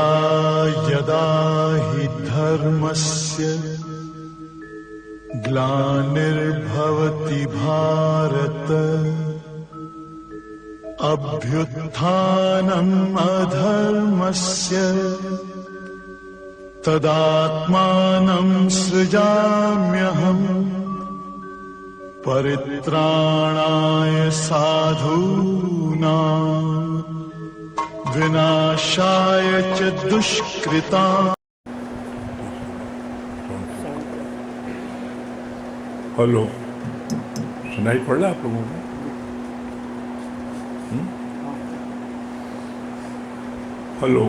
यदा यदा हि धर्मस्य ग्लानिर्भवति भारत अभ्युत्थानम् अधर्मस्य तदात्मानं सृजाम्यहम् परित्राणाय साधूनां विनाशाय च दुष्कृताम्। हेलो, सुनाई पड़ रहा है आप लोगों को? हेलो,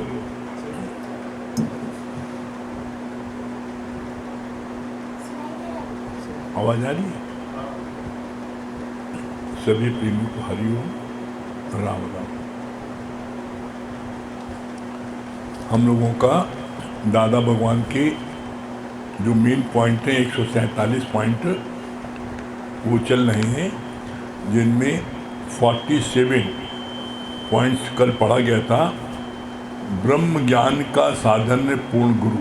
आवाज आ रही है? सभी प्रेमी को हरिओम, राम राम। हम लोगों का दादा भगवान के जो मेन पॉइंट है 147 पॉइंट वो चल रहे हैं, जिनमें 47 पॉइंट्स कल पढ़ा गया था। ब्रह्म ज्ञान का साधन पूर्ण गुरु।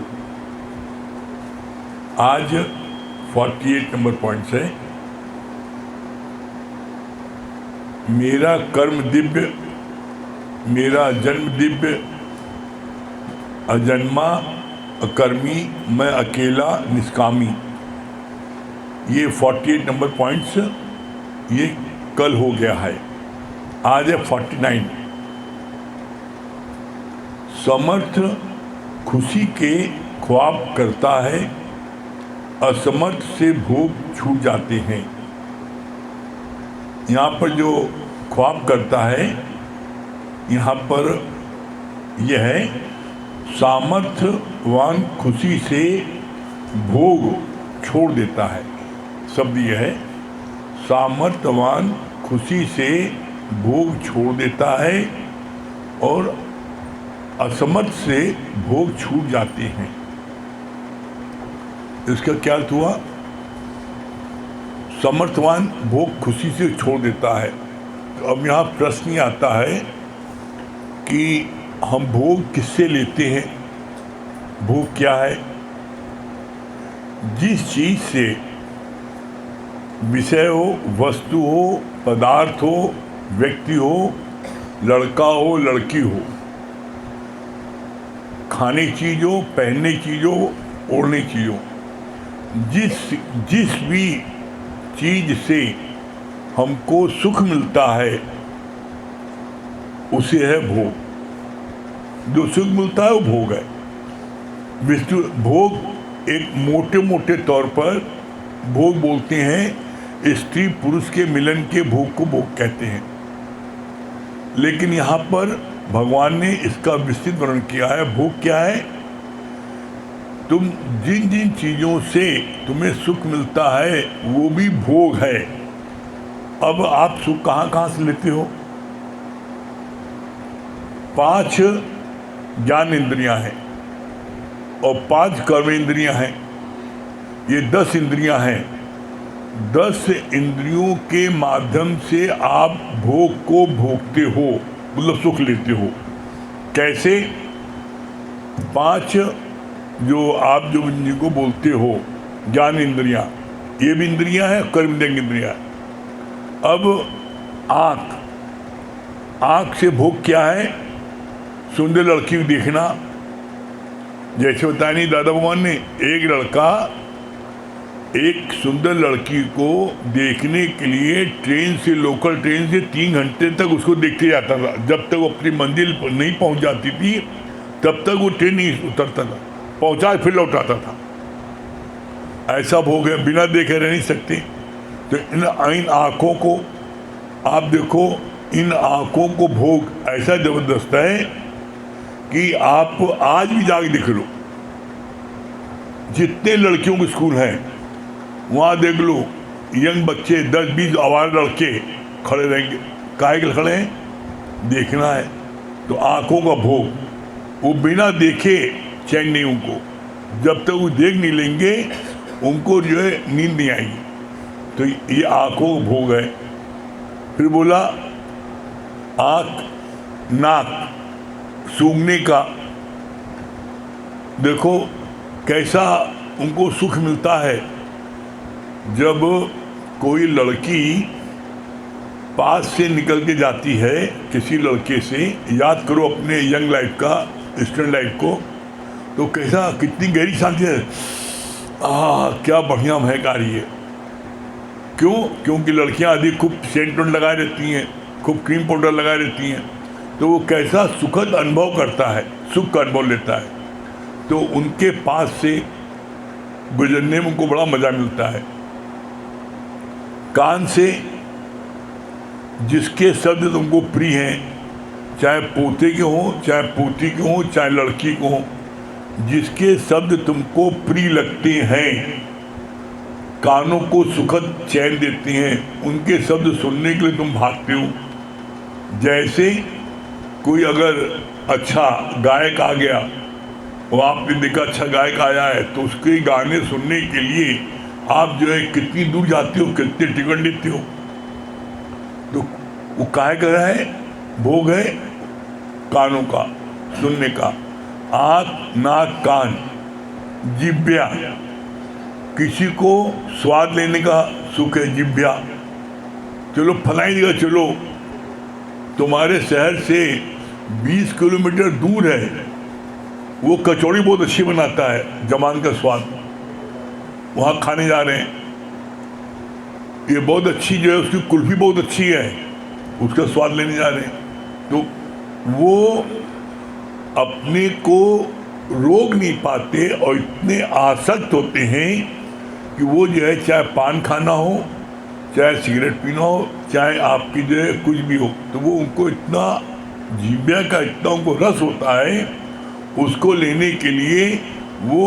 आज 48 नंबर पॉइंट्स है। मेरा कर्म दिव्य, मेरा जन्म दिव्य, अजन्मा अकर्मी, मैं अकेला निष्कामी। ये 48 नंबर पॉइंट्स ये कल हो गया है। आज है 49। समर्थ खुशी के ख्वाब करता है, असमर्थ से भोग छूट जाते हैं। यहाँ पर जो ख्वाब करता है, यहाँ पर यह है सामर्थ्यवान खुशी से भोग छोड़ देता है। शब्द यह है सामर्थ्यवान खुशी से भोग छोड़ देता है और असमर्थ से भोग छूट जाते हैं। इसका क्या अर्थ हुआ? समर्थवान भोग खुशी से छोड़ देता है। तो अब यहाँ प्रश्न आता है कि हम भोग किससे लेते हैं? भोग क्या है? जिस चीज से विषय हो, वस्तु हो, पदार्थ हो, व्यक्ति हो, लड़का हो, लड़की हो, खाने की चीज हो, पहनने की चीज हो, ओढ़ने की चीज हो, जिस भी चीज से हमको सुख मिलता है उसे है भोग। जो सुख मिलता है वो भोग है। विष्णु भोग एक मोटे मोटे तौर पर भोग बोलते हैं, स्त्री पुरुष के मिलन के भोग को भोग कहते हैं। लेकिन यहाँ पर भगवान ने इसका विस्तृत वर्णन किया है। भोग क्या है? तुम जिन जिन चीजों से तुम्हें सुख मिलता है वो भी भोग है। अब आप सुख कहाँ कहाँ से लेते हो? 5 ज्ञान इंद्रियां हैं और 5 कर्म इंद्रियां हैं। ये 10 इंद्रियां हैं। 10 इंद्रियों के माध्यम से आप भोग को भोगते हो, मतलब सुख लेते हो। कैसे? 5 जो आप जो जिनको बोलते हो ज्ञान इंद्रियां, ये भी इंद्रियां हैं, कर्म इंद्रियां। अब आँख से भोग क्या है? सुंदर लड़की को देखना। जैसे बताया नहीं दादा भगवान ने, एक लड़का एक सुंदर लड़की को देखने के लिए ट्रेन से, लोकल ट्रेन से 3 घंटे तक उसको देखते जाता था। जब तक वो अपनी मंजिल नहीं पहुंच जाती थी तब तक वो ट्रेन नहीं उतरता था, पहुंचा फिर लौटाता था। ऐसा भोग है, बिना देखे रह नहीं सकते। तो इन आँखों को आप देखो, इन आँखों को भोग ऐसा जबरदस्त है कि आप आज भी जाके देख लो, जितने लड़कियों के स्कूल हैं वहाँ देख लो, यंग बच्चे 10-20 आवारा लड़के खड़े रहेंगे। काहे के खड़े हैं? देखना है। तो आँखों का भोग, वो बिना देखे चैन नहीं उनको। जब तक वो देख नहीं लेंगे उनको जो है नींद नहीं आएगी। तो ये आँखों का भोग है। फिर बोला आँख, नाक सूंघने का, देखो कैसा उनको सुख मिलता है जब कोई लड़की पास से निकल के जाती है किसी लड़के से। याद करो अपने यंग लाइफ का, स्टूडेंट लाइफ को, तो कैसा कितनी गहरी शांति है, क्या बढ़िया महक आ रही है। क्यों? क्योंकि लड़कियां आदि खूब सेंट लगाए रहती हैं, खूब क्रीम पाउडर लगाए रहती हैं, तो वो कैसा सुखद अनुभव करता है, सुख का अनुभव लेता है। तो उनके पास से गुजरने में उनको बड़ा मज़ा मिलता है। कान से जिसके शब्द तुमको प्रिय हैं, चाहे पोते के हों, चाहे पोती के हों, चाहे लड़की को हों, जिसके शब्द तुमको प्रिय लगते हैं, कानों को सुखद चैन देते हैं, उनके शब्द सुनने के लिए तुम भागते हो। जैसे कोई अगर अच्छा गायक आ गया और आपने देखा अच्छा गायक आया है, तो उसके गाने सुनने के लिए आप जो है कितनी दूर जाते हो, कितने टिकट लेते हो। तो वो काहे कर रहा है? भोग है कानों का, सुनने का। आँख, नाक, कान, जिह्वा, किसी को स्वाद लेने का सुख है जिह्वा। चलो फलाई जगह चलो, तुम्हारे शहर से 20 किलोमीटर दूर है, वो कचौड़ी बहुत अच्छी बनाता है, जमान का स्वाद, वहाँ खाने जा रहे हैं। ये बहुत अच्छी जो है उसकी कुल्फी बहुत अच्छी है, उसका स्वाद लेने जा रहे हैं। तो वो अपने को रोक नहीं पाते और इतने आसक्त होते हैं कि वो जो है चाहे पान खाना हो, चाहे सिगरेट पीना हो, चाहे आपकी जो है कुछ भी हो, तो वो उनको इतना जीव्या का इतना उनको रस होता है, उसको लेने के लिए वो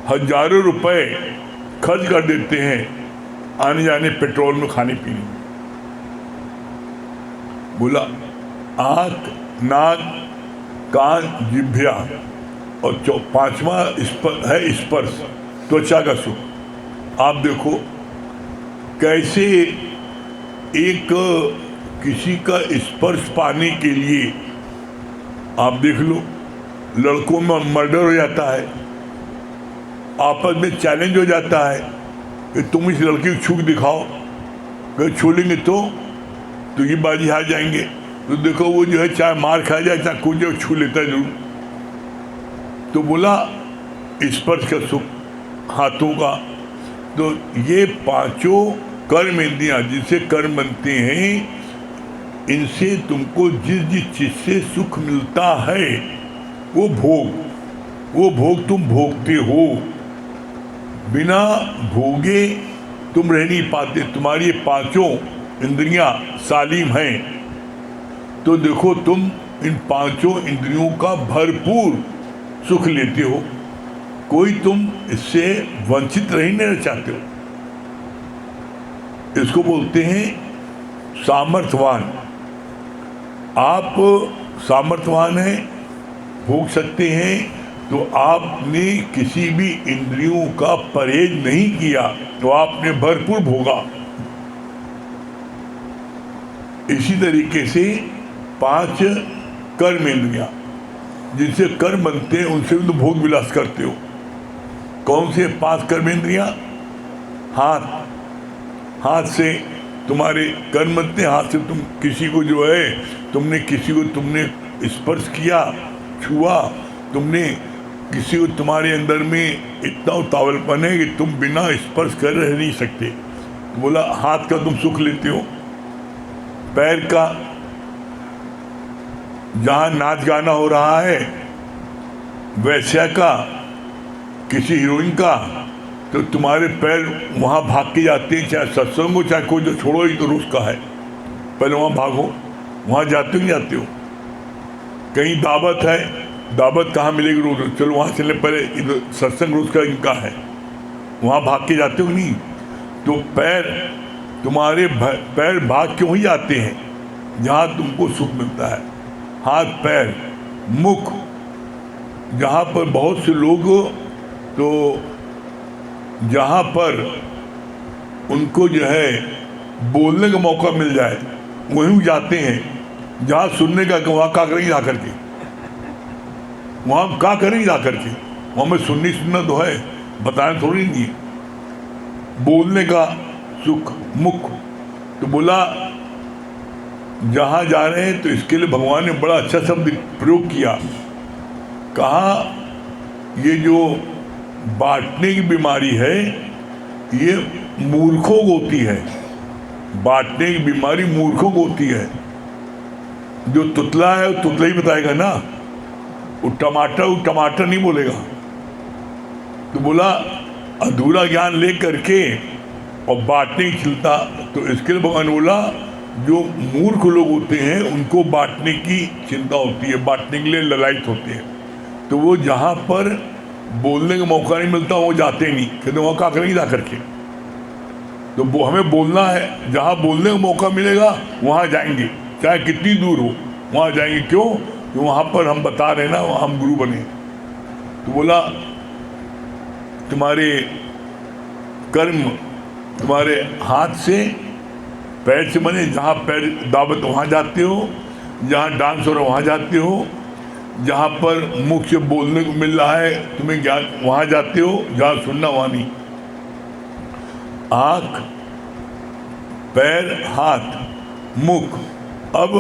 हजारों रुपए खर्च कर देते हैं आने जाने पेट्रोल में, खाने पीने में। बोला आँख, नाक, कान, जिह्वा और पांचवा है स्पर्श, त्वचा का सुख। आप देखो कैसे एक किसी का स्पर्श पाने के लिए, आप देख लो लड़कों में मर्डर हो जाता है, आपस में चैलेंज हो जाता है कि तुम इस लड़की को छू के दिखाओ, अगर छू लेंगे तो ये बाजी हार जाएंगे। तो देखो वो जो है चाहे मार खा जाए चाहे कुछ जाए, छू लेता है जरूर। तो बोला स्पर्श का सुख हाथों का। तो ये पांचों कर्म इंद्रियां जिनसे कर्म बनते हैं, इनसे तुमको जिस जिस चीज से सुख मिलता है वो भोग तुम भोगते हो। बिना भोगे तुम रह नहीं पाते। तुम्हारी ये पांचों इंद्रियां सालीम हैं, तो देखो तुम इन पांचों इंद्रियों का भरपूर सुख लेते हो। कोई तुम इससे वंचित रह नहीं चाहते हो। इसको बोलते हैं सामर्थ्यवान। आप सामर्थ्यवान हैं, भोग सकते हैं, तो आपने किसी भी इंद्रियों का परहेज नहीं किया, तो आपने भरपूर भोगा। इसी तरीके से पांच कर्म इंद्रियां जिनसे कर्म बनते हैं, उनसे भी तो भोग विलास करते हो। कौन से पांच कर्म इंद्रियां? हाथ से तुम्हारे कर्म बनते हैं। हाथ से तुम किसी को जो है तुमने स्पर्श किया, छुआ, तुमने किसी को, तुम्हारे अंदर में इतना उतावलपन है कि तुम बिना स्पर्श कर रह नहीं सकते, तो बोला हाथ का तुम सुख लेते हो। पैर का, जहाँ नाच गाना हो रहा है, वैश्या का, किसी हीरोइन का, तो तुम्हारे पैर वहाँ भाग के जाते हैं, चाहे सत्संग हो चाहे कोई, जो छोड़ो ही तो रूस का है, पहले वहाँ भागो। वहाँ जाते हो। कहीं दावत है, दावत कहाँ मिलेगी रोज? चलो वहाँ चले, पहले इधर सत्संग रोज का इनका है, वहाँ भाग के जाते हो नहीं। तो तुम्हारे पैर भाग क्यों ही जाते हैं? जहाँ तुमको सुख मिलता है। हाथ, पैर, मुख, जहाँ पर बहुत से लोग, तो जहाँ पर उनको जो है बोलने का मौका मिल जाए वहीं जाते हैं। जहाँ सुनने का, वहाँ का करेंगे जा करके, वहाँ क्या करें जा करके, वहाँ में सुनना तो है, बताना थोड़ी नहीं है। बोलने का सुख मुख, तो बोला जहाँ जा रहे हैं तो इसके लिए भगवान ने बड़ा अच्छा शब्द प्रयोग किया। कहा ये जो बांटने की बीमारी है ये मूर्खों को होती है, बांटने की बीमारी मूर्खों को होती है। जो तुतला है वो तुतला ही बताएगा ना, वो टमाटर नहीं बोलेगा। तो बोला अधूरा ज्ञान ले करके और बांटने की चिंता, तो इसके लिए भगवान बोला जो मूर्ख लोग होते हैं उनको बांटने की चिंता होती है, बांटने के लिए ललायत होते हैं। तो वो जहाँ पर बोलने का मौका नहीं मिलता वो जाते नहीं, कहते वहाँ क्या करेंगे जा करके। तो वो हमें बोलना है, जहाँ बोलने का मौका मिलेगा वहाँ जाएंगे, चाहे कितनी दूर हो वहाँ जाएंगे। क्यों? तो वहाँ पर हम बता रहे ना, वहाँ हम गुरु बने। तो बोला तुम्हारे कर्म तुम्हारे हाथ से पैर से बने, जहाँ पैर दावत वहाँ जाते हो, जहाँ डांस हो रहा है वहाँ जाते हो, जहाँ पर मुख से बोलने को मिल रहा है तुम्हें ज्ञान वहाँ जाते हो, जहाँ सुनना वहाँ नहीं। आँख पैर हाथ मुख, अब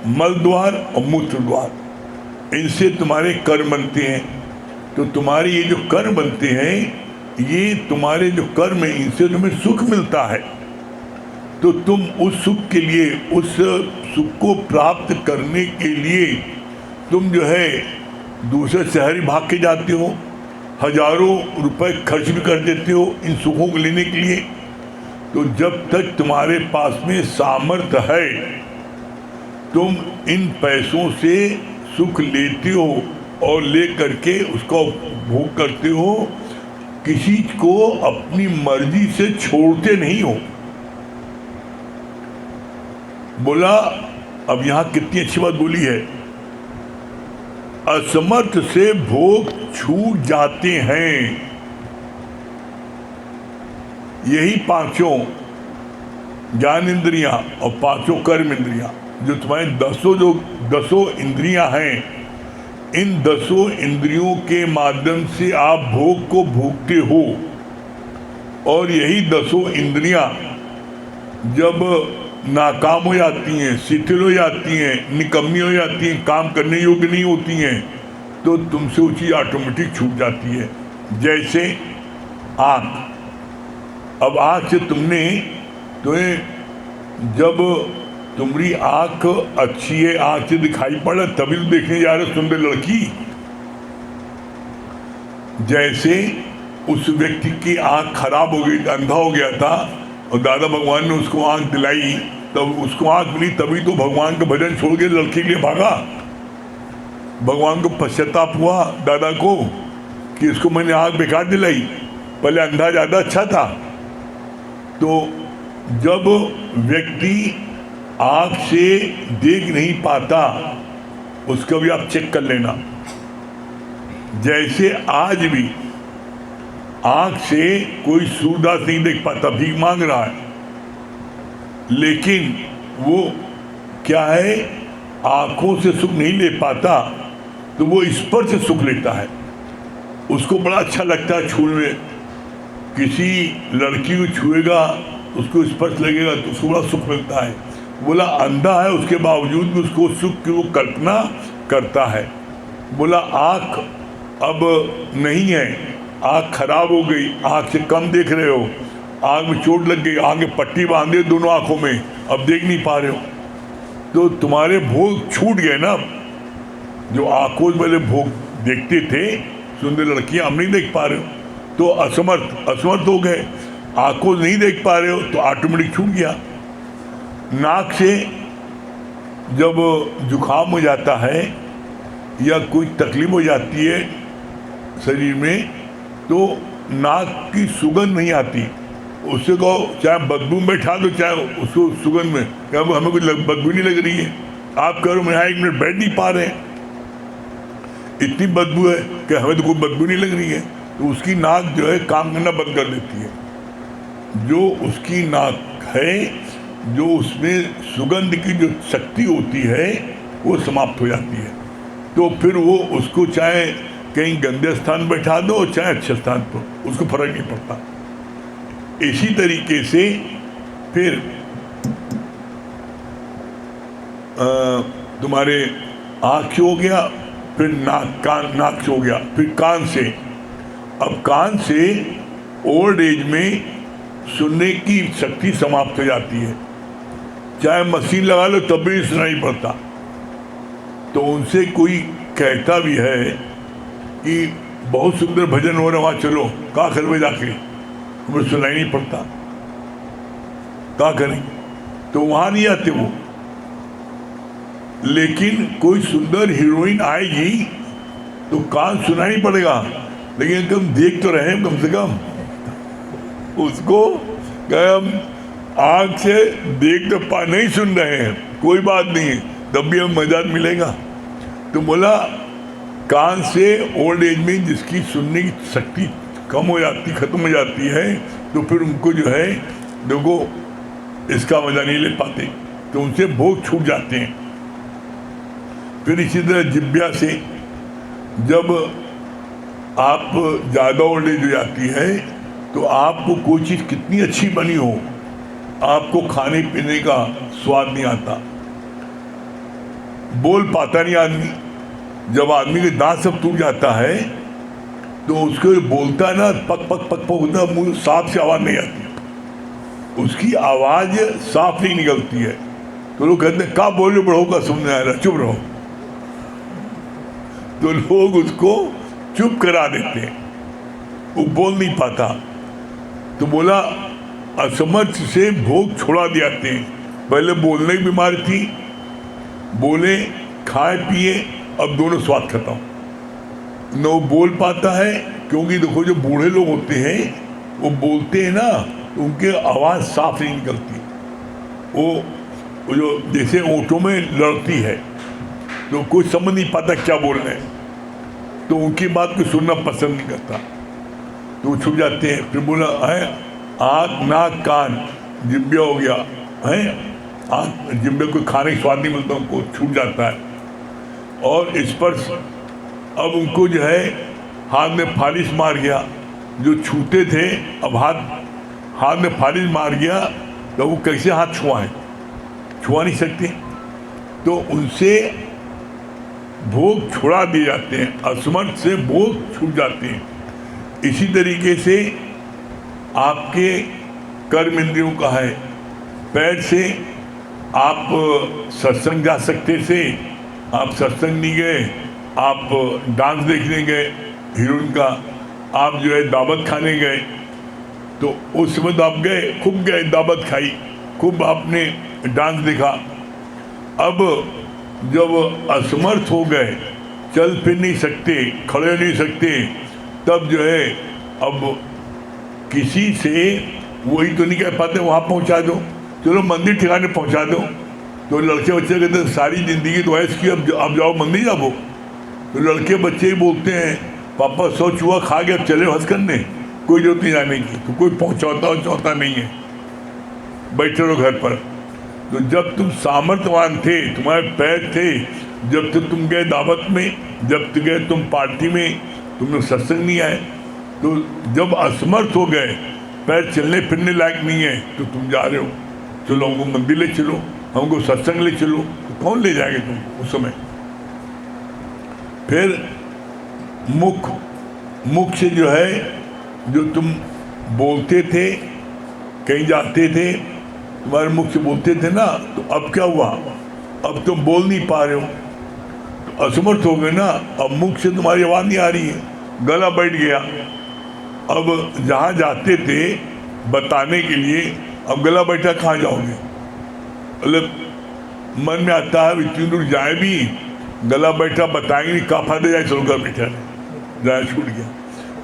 मल द्वार और मूत्र द्वार, इनसे तुम्हारे कर्म बनते हैं। तो तुम्हारे ये जो कर्म बनते हैं, ये तुम्हारे जो कर्म है इनसे तुम्हें सुख मिलता है। तो तुम उस सुख के लिए, उस सुख को प्राप्त करने के लिए तुम जो है दूसरे शहर ही भाग के जाते हो, हजारों रुपए खर्च भी कर देते हो इन सुखों को लेने के लिए। तो जब तक तुम्हारे पास में सामर्थ्य है तुम इन पैसों से सुख लेते हो और ले करके उसका उपभोग करते हो, किसी को अपनी मर्जी से छोड़ते नहीं हो। बोला अब यहाँ कितनी अच्छी बात बोली है, असमर्थ से भोग छूट जाते हैं। यही पांचों ज्ञान इंद्रियां और पांचों कर्म इंद्रियां, जो तुम्हारे दसों इंद्रियां हैं, इन 10 इंद्रियों के माध्यम से आप भोग को भोगते हो। और यही 10 इंद्रियां जब नाकाम हो जाती हैं, शिथिल हो जाती हैं, निकम्मी हो जाती हैं, काम करने योग्य नहीं होती हैं, तो तुमसे वो चीज़ ऑटोमेटिक छूट जाती है। जैसे आँख, अब आँख से जब तुम्हारी आँख अच्छी है, आँख से दिखाई पड़ा तभी तो देखने जा रहे सुंदर लड़की। जैसे उस व्यक्ति की आँख खराब हो गई, अंधा हो गया था और दादा भगवान ने उसको आँख दिलाई, तब उसको आँख मिली, तभी तो भगवान का भजन छोड़ के लड़की के लिए भागा। भगवान को पश्चाताप हुआ दादा को कि इसको मैंने आँख बेकार दिलाई, पहले अंधा ज़्यादा अच्छा था। तो जब व्यक्ति आँख से देख नहीं पाता, उसका भी आप चेक कर लेना। जैसे आज भी आँख से कोई सूरदास नहीं देख पाता, भीख मांग रहा है, लेकिन वो क्या है, आँखों से सुख नहीं ले पाता, तो वो स्पर्श से सुख लेता है। उसको बड़ा अच्छा लगता है छूने में, किसी लड़की को छुएगा, उसको स्पर्श लगेगा तो उसको बड़ा सुख मिलता है। बोला अंधा है उसके बावजूद भी उसको सुख की वो कल्पना करता है। बोला आँख अब नहीं है, आँख खराब हो गई, आँख से कम देख रहे हो, आँख में चोट लग गई, आँख में पट्टी बांधे दोनों आँखों में, अब देख नहीं पा रहे हो, तो तुम्हारे भोग छूट गए ना। जो आँखों वाले भोग देखते थे सुंदर लड़कियाँ, हम नहीं देख पा रहे हो तो असमर्थ हो गए। आँखों नहीं देख पा रहे हो तो ऑटोमेटिक छूट गया। नाक से जब जुकाम हो जाता है या कोई तकलीफ हो जाती है शरीर में, तो नाक की सुगंध नहीं आती। उससे कहो चाहे बदबू में बैठा दो, चाहे उसको सुगंध में, क्या हमें कुछ बदबू नहीं लग रही है, आप कह रहे हो मैं यहाँ 1 मिनट बैठ नहीं पा रहे हैं, इतनी बदबू है कि हमें तो कोई बदबू नहीं लग रही है, तो उसकी नाक जो है काम करना बंद कर देती है। जो उसकी नाक है, जो उसमें सुगंध की जो शक्ति होती है वो समाप्त हो जाती है। तो फिर वो उसको चाहे कहीं गंदे स्थान बैठा दो चाहे अच्छे स्थान पर, उसको फर्क नहीं पड़ता। इसी तरीके से फिर तुम्हारे आँख हो गया, फिर नाक से हो गया, फिर कान से। अब कान से ओल्ड एज में सुनने की शक्ति समाप्त हो जाती है, चाहे मशीन लगा लो तब भी सुनाई पड़ता। तो उनसे कोई कहता भी है कि बहुत सुंदर भजन हो रहा, वहाँ चलो, क्या करवे जाके, हमें सुनाई नहीं पड़ता, क्या करें? तो वहाँ नहीं आते वो। लेकिन कोई सुंदर हीरोइन आएगी तो कान सुनाई पड़ेगा, लेकिन हम देख तो रहे हैं कम से कम उसको। हम आँख से देख तो नहीं सुन रहे हैं, कोई बात नहीं, तब भी हमें मजा मिलेगा। तो बोला कान से ओल्ड एज में जिसकी सुनने की शक्ति कम हो जाती, खत्म हो जाती है, तो फिर उनको जो है देखो इसका मजा नहीं ले पाते, तो उनसे भोग छूट जाते हैं। फिर इसी तरह जिब्या से जब आप ज़्यादा ओल्ड एज हो जाती है तो आपको कोई चीज़ कितनी अच्छी बनी हो, आपको खाने पीने का स्वाद नहीं आता, बोल पाता नहीं आदमी। जब आदमी के दांत सब टूट जाता है तो उसको बोलता है ना, पक पक पक पक होता, मुंह साफ से आवाज़ नहीं आती, उसकी आवाज़ साफ नहीं निकलती है। तो लोग कहते हैं क्या बोलो बढ़ो का सुनने आ रहा, चुप रहो। तो लोग उसको चुप करा देते हैं, वो बोल नहीं पाता। तो बोला असमर्थ से भोग छोड़ा दियाते हैं। पहले बोलने की बीमारी थी, बोले खाए पिए, अब दोनों स्वाद खत्म, न वो बोल पाता है, क्योंकि देखो जो बूढ़े लोग होते हैं वो बोलते हैं ना तो उनके आवाज़ साफ नहीं निकलती, वो जो जैसे ओंठों में लड़ती है, तो कोई समझ नहीं पाता क्या बोल रहे हैं, तो उनकी बात को सुनना पसंद नहीं करता, तो वो छुप जाते हैं। फिर बोला है आँख नाक कान जिब्या हो गया है, आँख जिब्या को खाने का स्वाद नहीं मिलता, उनको छूट जाता है। और स्पर्श, अब उनको जो है हाथ में फालिश मार गया, जो छूते थे अब हाथ में फालिश मार गया, तो वो कैसे हाथ छुआएं, छुआ नहीं सकते, तो उनसे भोग छुड़ा दिए जाते हैं, असमर्थ से भोग छूट जाते हैं। इसी तरीके से आपके कर्म इंद्रियों का है, पैर से आप सत्संग जा सकते थे, आप सत्संग नहीं गए, आप डांस देखने गए हीरोइन का, आप जो है दावत खाने गए, तो उस समय आप गए, खूब गए, दावत खाई, खूब आपने डांस देखा। अब जब असमर्थ हो गए, चल फिर नहीं सकते, खड़े नहीं सकते, तब जो है अब किसी से वही तो नहीं कह पाते वहाँ पहुँचा दो, चलो मंदिर ठिकाने पहुँचा दो, तो लड़के बच्चे कहते हैं सारी ज़िंदगी तो ऐश की, अब जाओ मंदिर जाओ। तो लड़के बच्चे ही बोलते हैं पापा 100 चूहा खा गया, अब चले हंस करने, कोई जरूरत नहीं जाने की, तो कोई पहुँचाता नहीं है, बैठे रहो घर पर। तो जब तुम सामर्थ्यवान थे, तुम्हारे पैर थे, जब तक तुम गए दावत में, जब तक गए तुम पार्टी में, तुम सत्संग नहीं आए, तो जब असमर्थ हो गए, पैर चलने फिरने लायक नहीं है, तो तुम जा रहे हो, चलो हमको मंदिर ले चलो, हमको सत्संग ले चलो, तो कौन ले जाएंगे तुम उस समय? फिर मुख से जो है, जो तुम बोलते थे, कहीं जाते थे, तुम्हारे मुख से बोलते थे ना, तो अब क्या हुआ, अब तुम बोल नहीं पा रहे हो, तो असमर्थ हो गए ना, अब मुख से तुम्हारी आवाज़ नहीं आ रही है, गला बैठ गया। अब जहाँ जाते थे बताने के लिए, अब गला बैठा कहाँ जाओगे? मतलब मन में आता है इतनी दूर जाए भी, गला बैठा बताएंगे नहीं, का फायदा जाए, चलो घर बैठा जाए, छूट गया।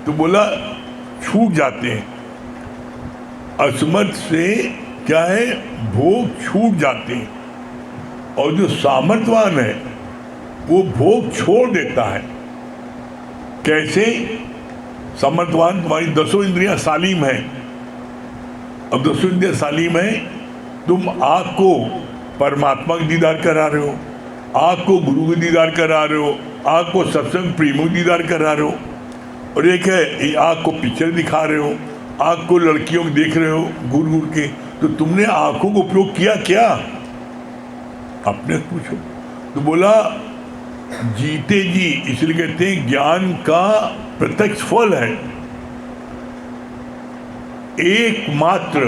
तो बोला छूट जाते हैं, असमर्थ से क्या है, भोग छूट जाते हैं, और जो सामर्थ्यवान है वो भोग छोड़ देता है। कैसे? सामर्थ्यवान, तुम्हारी 10 इंद्रियां सालीम है, अब 10 इंद्रियां सालीम है, तुम आँख को परमात्मा का दीदार करा रहे हो, आँख को गुरु का दीदार करा रहे हो, आँख को सत्संग प्रेमो दीदार करा रहे हो, और एक है आँख को पिक्चर दिखा रहे हो, आँख को लड़कियों को देख रहे हो घूर घूर के। तो तुमने आँखों को उपयोग किया क्या? अपने पूछो। तो बोला जीते जी, इसलिए कहते हैं ज्ञान का प्रत्यक्ष फल है। एकमात्र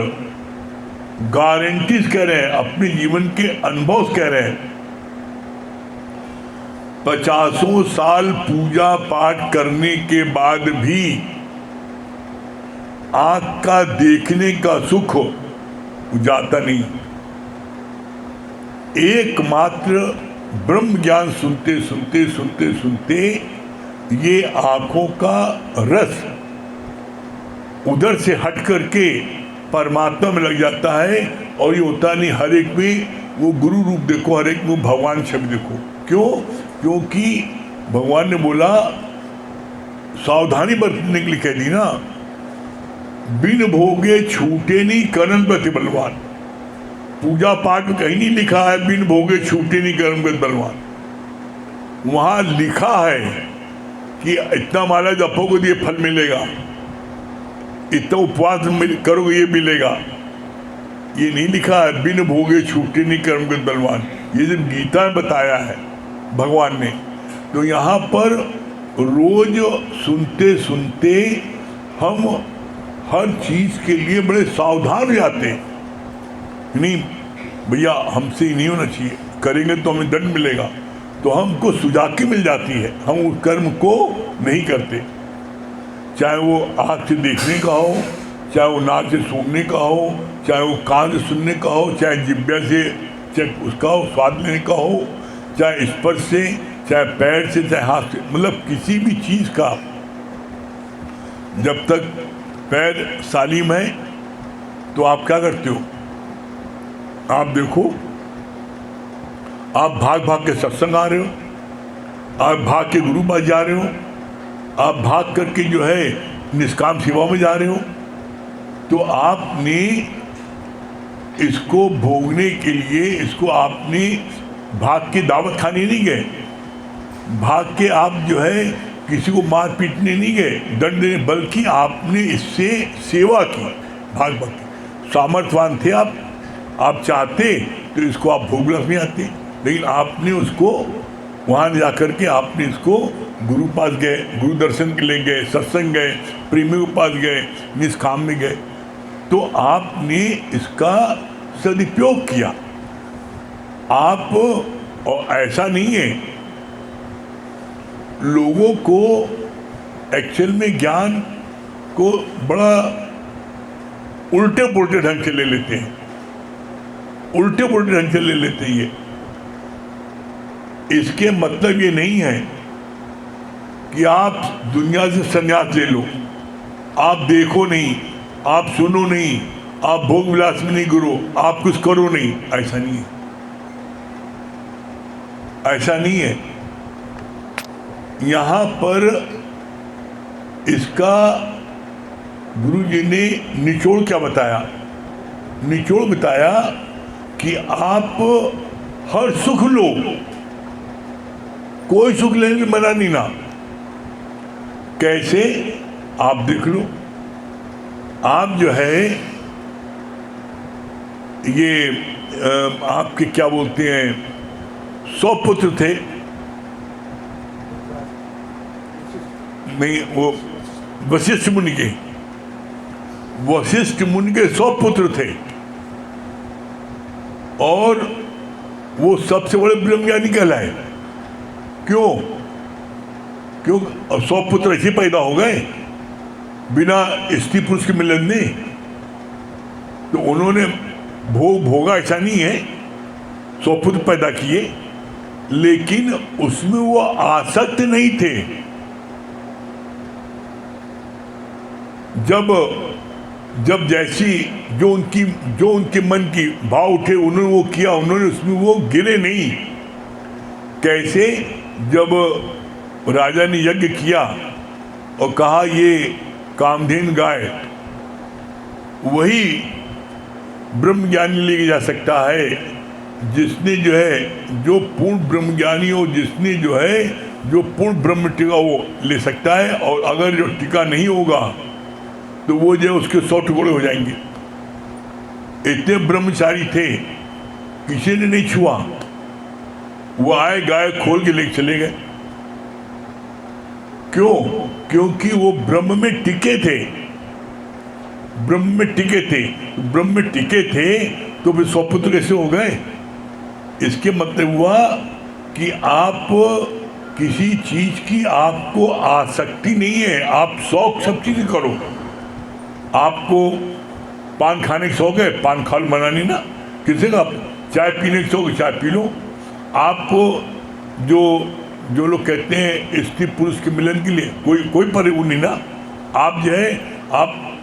गारंटीज कह रहे हैं, अपने जीवन के अनुभव कह रहे हैं। 50 साल पूजा पाठ करने के बाद भी आँख का देखने का सुख जाता नहीं। एकमात्र ब्रह्म ज्ञान सुनते सुनते सुनते सुनते ये आँखों का रस उधर से हट करके परमात्मा में लग जाता है। और ये होता नहीं, हर एक में वो गुरु रूप देखो, हर एक में भगवान शब्द देखो। क्यों? क्योंकि भगवान ने बोला, सावधानी बरतने के लिए कह दी ना, बिन भोगे छूटे नहीं करन प्रति बलवान। पूजा पाठ में कहीं नहीं लिखा है बिन भोगे छूटे नहीं करन प्रति बलवान। वहाँ लिखा है कि इतना माला जपोगे तो ये फल मिलेगा, इतना उपवास करोगे ये मिलेगा। ये नहीं लिखा है बिन भोगे छूटे नहीं कर्म के बलवान। ये जब गीता में बताया है भगवान ने, तो यहाँ पर रोज सुनते सुनते हम हर चीज के लिए बड़े सावधान हो जाते हैं। नहीं भैया हमसे ही नहीं होना चाहिए, करेंगे तो हमें दंड मिलेगा, तो हमको सुजाकी मिल जाती है, हम उस कर्म को नहीं करते। चाहे वो आँख से देखने का हो, चाहे वो नाक से सूंघने का हो, चाहे वो कान से सुनने का हो, चाहे जिब्या से चाहे उसका हो स्वाद लेने का हो, चाहे स्पर्श से, चाहे पैर से, चाहे हाथ से, मतलब किसी भी चीज़ का जब तक पैर सालिम है तो आप क्या करते हो? आप देखो, आप भाग भाग के सत्संग आ रहे हो, आप भाग के गुरु पास जा रहे हो, आप भाग करके जो है निष्काम सेवा में जा रहे हो। तो आपने इसको भोगने के लिए, इसको आपने भाग के दावत खाने नहीं गए, भाग के आप जो है किसी को मार पीटने नहीं गए, दंड देने, बल्कि आपने इससे सेवा की। भाग भाग के सामर्थ्यवान थे आप चाहते तो इसको आप भोग नहीं आते, लेकिन आपने उसको वहाँ जा कर के आपने इसको गुरु पास गए, गुरु दर्शन के लिए गए, सत्संग गए, प्रेमी के पास गए, निष्काम में गए, तो आपने इसका सदुपयोग किया। आप, और ऐसा नहीं है, लोगों को एक्चुअल में ज्ञान को बड़ा उल्टे पुल्टे ढंग से ले लेते हैं, उल्टे पुल्टे ढंग से ले लेते हैं। ये इसके मतलब ये नहीं है कि आप दुनिया से संन्यास ले लो, आप देखो नहीं, आप सुनो नहीं, आप भोग विलास में नहीं गुरु, आप कुछ करो नहीं, ऐसा नहीं है, ऐसा नहीं है। यहाँ पर इसका गुरु जी ने निचोड़ क्या बताया? निचोड़ बताया कि आप हर सुख लो, कोई सुख लेने की मना नहीं ना। कैसे? आप देख लो, आप जो है ये आपके क्या बोलते हैं 100 पुत्र थे, नहीं वो वशिष्ठ मुनि के, वशिष्ठ मुनि के 100 पुत्र थे, और वो सबसे बड़े ब्रह्मज्ञानी कहलाए। क्यों? क्यों? 100 पुत्र ऐसे पैदा हो गए बिना स्त्री पुरुष के मिलन में, तो उन्होंने भोग भोगा ऐसा नहीं है, 100 पुत्र पैदा किए, लेकिन उसमें वो आसक्त नहीं थे। जब जैसी जो उनके मन की भाव उठे उन्होंने वो किया, उन्होंने उसमें वो गिरे नहीं। कैसे? जब राजा ने यज्ञ किया और कहा ये कामधेनु गाय, वही ब्रह्मज्ञानी लेके जा सकता है जिसने जो है, जो पूर्ण ब्रह्मज्ञानी हो, जिसने जो है जो पूर्ण ब्रह्म टिका वो ले सकता है, और अगर जो टिका नहीं होगा तो वो जो उसके 100 टुकड़े हो जाएंगे। इतने ब्रह्मचारी थे, किसी ने नहीं छुआ, वो आए गाय खोल के लेके चले गए। क्यों? क्योंकि वो ब्रह्म में टिके थे, ब्रह्म में टिके थे। ब्रह्म में टिके थे तो फिर 100 पुत्र कैसे हो गए? इसके मतलब हुआ कि आप किसी चीज की आपको आसक्ति नहीं है, आप शौक सब चीज करो। आपको पान खाने का शौक है, पान खा लो, मना नहीं ना किसी का। चाय पीने का शौक है, चाय पी लो। आपको जो लोग कहते हैं स्त्री पुरुष के मिलन के लिए कोई परेशानी नहीं ना। आप जो है, आप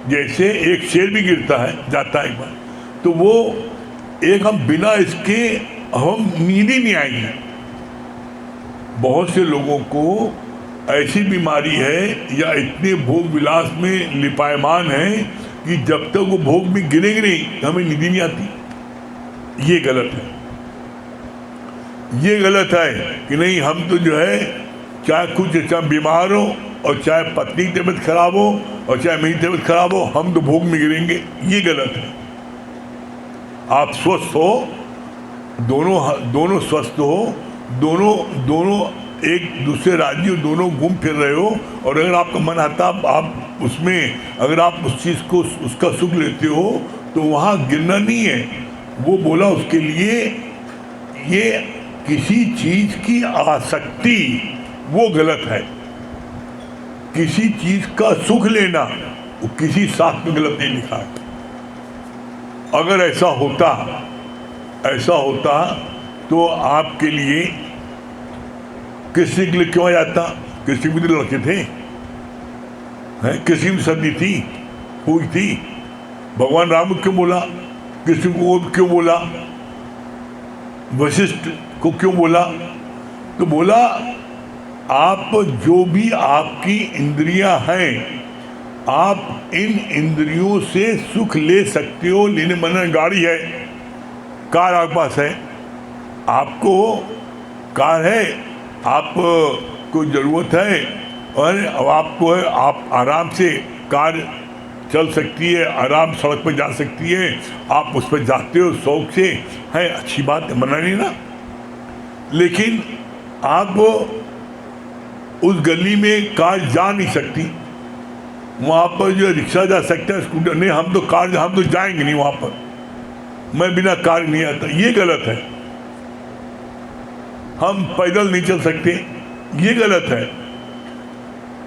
जैसे एक शेर भी गिरता है, जाता है एक बार, तो वो एक हम बिना इसके हम नींद ही नहीं आएगी। बहुत से लोगों को ऐसी बीमारी है या इतने भोग विलास में लिपायमान है कि जब तक वो भोग में गिरेंगे नहीं हमें नींद नहीं आती। ये गलत है, ये गलत है कि नहीं हम तो जो है चाहे कुछ चाहे बीमार हो और चाहे पत्नी की तबीयत खराब हो और चाहे मेरी तबीयत खराब हो, हम तो भोग में गिरेंगे। ये गलत है। आप स्वस्थ हो, दोनों स्वस्थ हो, दोनों एक दूसरे राजी हो, दोनों घूम फिर रहे हो, और अगर आपका मन आता आप उसमें अगर आप उस चीज़ को उसका सुख लेते हो तो वहाँ गिरना नहीं है। वो बोला उसके लिए ये किसी चीज़ की आसक्ति वो गलत है। किसी चीज़ का सुख लेना वो किसी शास्त्र में गलत नहीं लिखा है। अगर ऐसा होता तो आपके लिए कृष्ण के लिए क्यों आ जाता? कृष्ण भी तो लड़के थे, कृष्ण की शादी हुई थी। भगवान राम को क्यों बोला? कृष्ण को क्यों बोला? वशिष्ठ को क्यों बोला? तो बोला आप जो भी आपकी इंद्रियां हैं, आप इन इंद्रियों से सुख ले सकते हो। लेने मन गाड़ी है, कार आपके पास है, आपको कार है, आपको ज़रूरत है, और आपको है, आप आराम से कार चल सकती है, आराम सड़क पर जा सकती है, आप उस पर जाते हो शौक से, है अच्छी बात है, मना नहीं ना। लेकिन आप उस गली में कार जा नहीं सकती, वहाँ पर जो रिक्शा जा सकता है, स्कूटर नहीं, हम तो जाएंगे नहीं वहाँ पर, मैं बिना कार नहीं आता। ये गलत है। हम पैदल नहीं चल सकते, ये गलत है।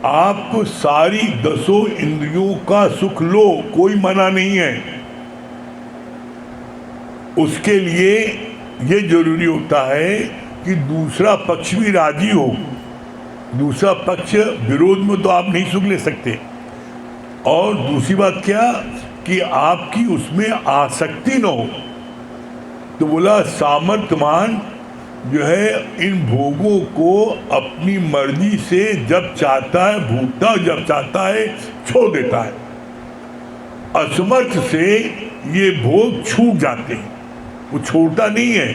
आप सारी 10 इंद्रियों का सुख लो, कोई मना नहीं है। उसके लिए ये जरूरी होता है कि दूसरा पक्ष भी राजी हो। दूसरा पक्ष विरोध में तो आप नहीं सुख ले सकते। और दूसरी बात क्या कि आपकी उसमें आसक्ति न हो। तो बोला सामर्थ्यवान जो है इन भोगों को अपनी मर्जी से जब चाहता है भूखता, जब चाहता है छोड़ देता है। असमर्थ से ये भोग छूट जाते हैं, वो छोड़ता नहीं है।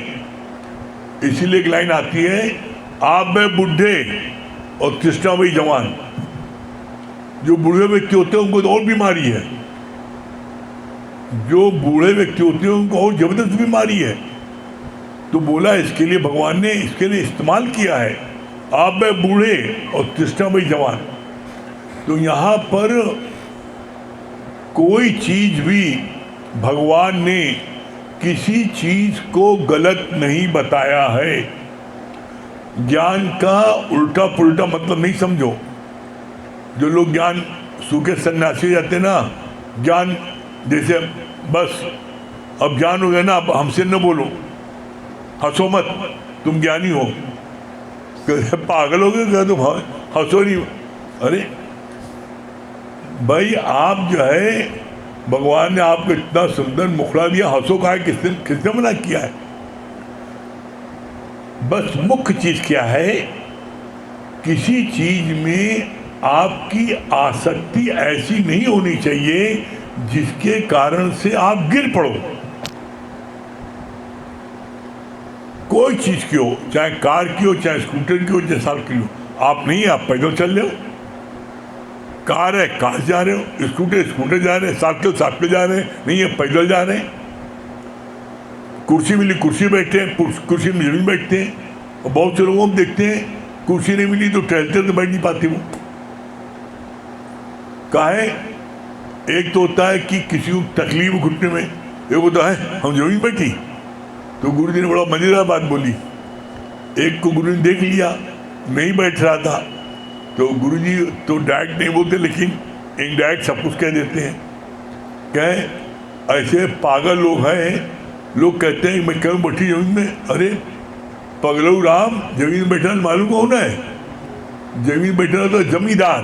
इसीलिए एक लाइन आती है, आप में बुढ़े और तृष्णा वही जवान। जो बूढ़े व्यक्ति होते हैं उनको तो और बीमारी है, जो बूढ़े व्यक्ति होते हैं उनको और जबरदस्त बीमारी है। तो बोला इसके लिए भगवान ने इसके लिए इस्तेमाल किया है, आप में बूढ़े और तृष्णा वही जवान। तो यहाँ पर कोई चीज भी भगवान ने किसी चीज को गलत नहीं बताया है। ज्ञान का उल्टा पुल्टा मतलब नहीं समझो। जो लोग ज्ञान सूखे सन्यासी जाते ना, ज्ञान जैसे बस अब ज्ञान हो गया ना, अब हमसे न बोलो, हंसो मत, तुम ज्ञानी हो। पागल हो गए क्या तुम, हंसो नहीं। अरे भाई आप जो है, भगवान ने आपको इतना सुंदर मुखड़ा दिया, हंसो का है, किसने मना किया है? बस मुख्य चीज क्या है, किसी चीज में आपकी आसक्ति ऐसी नहीं होनी चाहिए जिसके कारण से आप गिर पड़ो। कोई चीज़ की हो, चाहे कार की हो, चाहे स्कूटर की हो, चाहे साइकिल की हो, आप नहीं, आप पैदल चल रहे हो। कार है, कार जा रहे हो, स्कूटर जा रहे हैं, साइकिल जा रहे हैं, नहीं है पैदल जा रहे हैं। कुर्सी मिली कुर्सी बैठते हैं, कुर्सी मिली नहीं बैठते हैं। और बहुत से लोगों को देखते हैं कुर्सी नहीं मिली तो टहलते तो बैठ नहीं पाते वो। काहे? एक तो होता है कि किसी को तकलीफ घुटने में, एक होता है हम जमीन बैठी। तो गुरु जी ने बड़ा मजेदार बात बोली। एक को गुरु ने देख लिया नहीं बैठ रहा था, तो गुरु जी तो डायरेक्ट नहीं बोलते, लेकिन इनडायरेक्ट सब कुछ कह देते हैं। कहे ऐसे पागल लोग हैं, लोग कहते हैं मैं क्यों बैठी जमीन में। अरे पगलू राम, जमीन बैठा मालूम कौन है? जमीन बैठा तो जमींदार।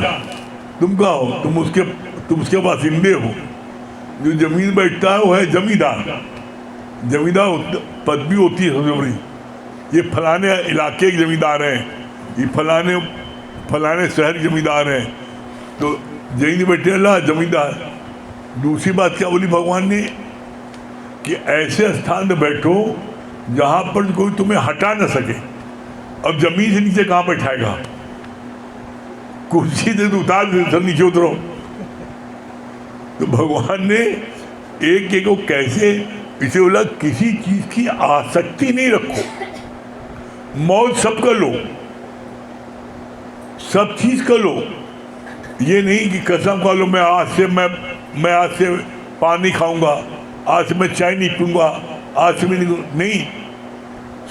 तुम क्या हो? तुम उसके बासिंदे हो। जो जमीन बैठता है वो है जमींदार। जमींदार पदवी होती है सबसे बड़ी। ये फलाने इलाके के जमींदार हैं, ये फलाने शहर के जमींदार हैं, तो जमीन बैठे अल्लाह जमींदार। दूसरी बात क्या बोली भगवान ने कि ऐसे स्थान पर बैठो जहाँ पर कोई तुम्हें हटा न सके। अब जमीन से नीचे कहाँ बैठाएगा? कुर्सी से तो उतार सब नीचे उतरो। तो भगवान ने एक को कैसे इसे बोला, किसी चीज की आसक्ति नहीं रखो। मौज सब कर लो, सब चीज कर लो। ये नहीं कि कसम खा लो मैं आज से पानी खाऊंगा, आज से मैं चाय नहीं पीऊंगा, आज से मैं नहीं,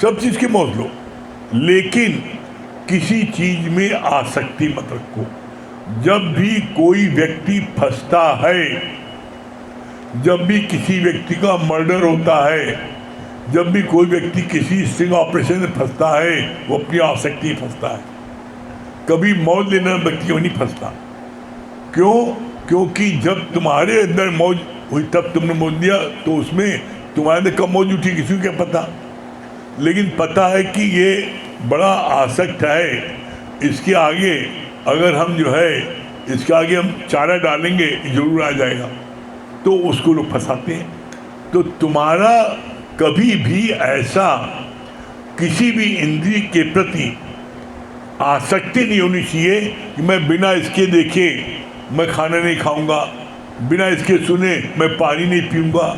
सब चीज की मौज लो, लेकिन किसी चीज में आसक्ति मत रखो। जब भी कोई व्यक्ति फंसता है, जब भी किसी व्यक्ति का मर्डर होता है, जब भी कोई व्यक्ति किसी स्टिंग ऑपरेशन में फंसता है, वो अपनी आसक्ति फंसता है। कभी मौज लेना व्यक्ति को नहीं फंसता। क्यों? क्योंकि जब तुम्हारे अंदर मौज हुई तब तुमने मौज लिया, तो उसमें तुम्हारे अंदर कब मौज उठी किसी को क्या पता। लेकिन पता है कि ये बड़ा आसक्त है, इसके आगे अगर हम जो है इसके आगे हम चारा डालेंगे जरूर आ जाएगा, तो उसको लोग फंसाते हैं। तो तुम्हारा कभी भी ऐसा किसी भी इंद्रिय के प्रति आसक्ति नहीं होनी चाहिए कि मैं बिना इसके देखे मैं खाना नहीं खाऊंगा, बिना इसके सुने मैं पानी नहीं पीऊंगा,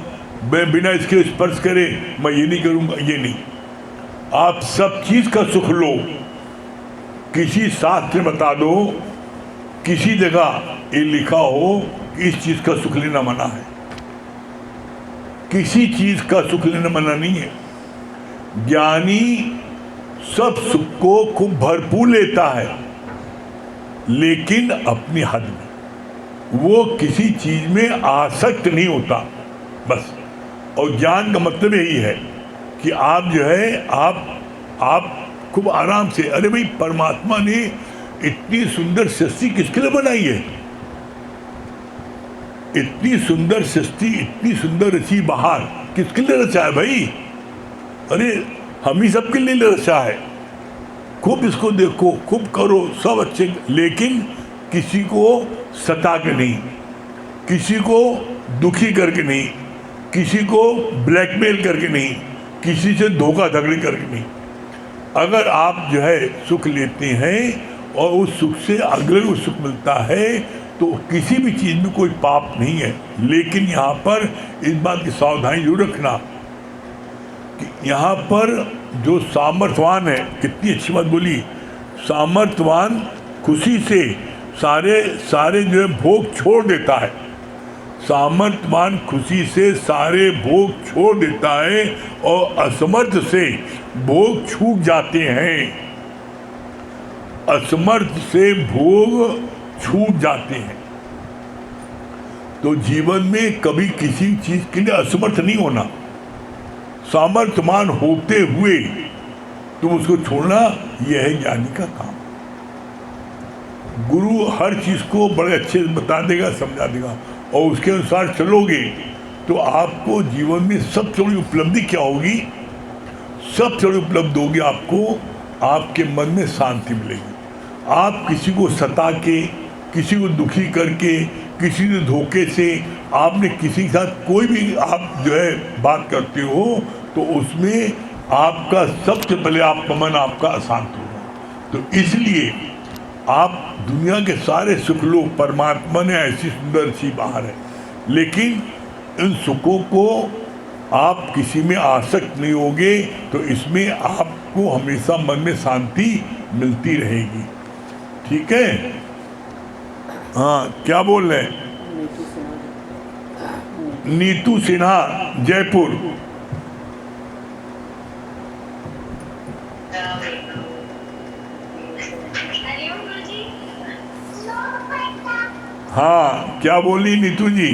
मैं बिना इसके स्पर्श करे मैं ये नहीं करूंगा। ये नहीं, आप सब चीज का सुख लो। किसी शास्त्र में बता दो, किसी जगह ये लिखा हो कि इस चीज का सुख लेना मना है। किसी चीज का सुख लेना मना नहीं है। ज्ञानी सब सुख को खूब भरपूर लेता है, लेकिन अपनी हद में। वो किसी चीज में आसक्त नहीं होता, बस। और ज्ञान का मतलब यही है कि आप जो है आप खूब आराम से, अरे भाई परमात्मा ने इतनी सुंदर सृष्टि किसके लिए बनाई है? इतनी सुंदर सृष्टि, इतनी सुंदर रची बाहर किसके लिए रचा है भाई? अरे हम ही सबके लिए रचा है। खूब इसको देखो, खूब करो, सब अच्छे, लेकिन किसी को सता के नहीं, किसी को दुखी करके नहीं, किसी को ब्लैकमेल करके नहीं, किसी से धोखाधड़ी करके नहीं। अगर आप जो है सुख लेते हैं और उस सुख से अगले को सुख मिलता है, तो किसी भी चीज़ में कोई पाप नहीं है। लेकिन यहाँ पर इस बात की सावधानी जरूर रखना कि यहाँ पर जो सामर्थ्यवान है, कितनी अच्छी बात बोली, सामर्थ्यवान खुशी से सारे जो है भोग छोड़ देता है। सामर्थ्यवान खुशी से सारे भोग छोड़ देता है और असमर्थ से भोग छूट जाते हैं। असमर्थ से भोग छूट जाते हैं। तो जीवन में कभी किसी चीज के लिए असमर्थ नहीं होना। सामर्थ्यवान होते हुए तुम उसको छोड़ना, यह है ज्ञानी का काम। गुरु हर चीज को बड़े अच्छे से बता देगा, समझा देगा, और उसके अनुसार चलोगे तो आपको जीवन में सबसे बड़ी उपलब्धि क्या होगी? सबसे बड़ी उपलब्धि होगी आपको, आपके मन में शांति मिलेगी। आप किसी को सता के, किसी को दुखी करके, किसी के धोखे से आपने किसी के साथ कोई भी आप जो है बात करते हो, तो उसमें आपका सबसे पहले आपका मन आपका अशांत होगा। तो इसलिए आप दुनिया के सारे सुख लो, परमात्मा ने ऐसी सुंदर सी बाहर है, लेकिन इन सुखों को आप किसी में आसक्त नहीं होगे तो इसमें आपको हमेशा मन में शांति मिलती रहेगी। ठीक है? हाँ, क्या बोल रहे हैं? नीतू सिन्हा, जयपुर। हाँ, क्या बोली नीतू जी?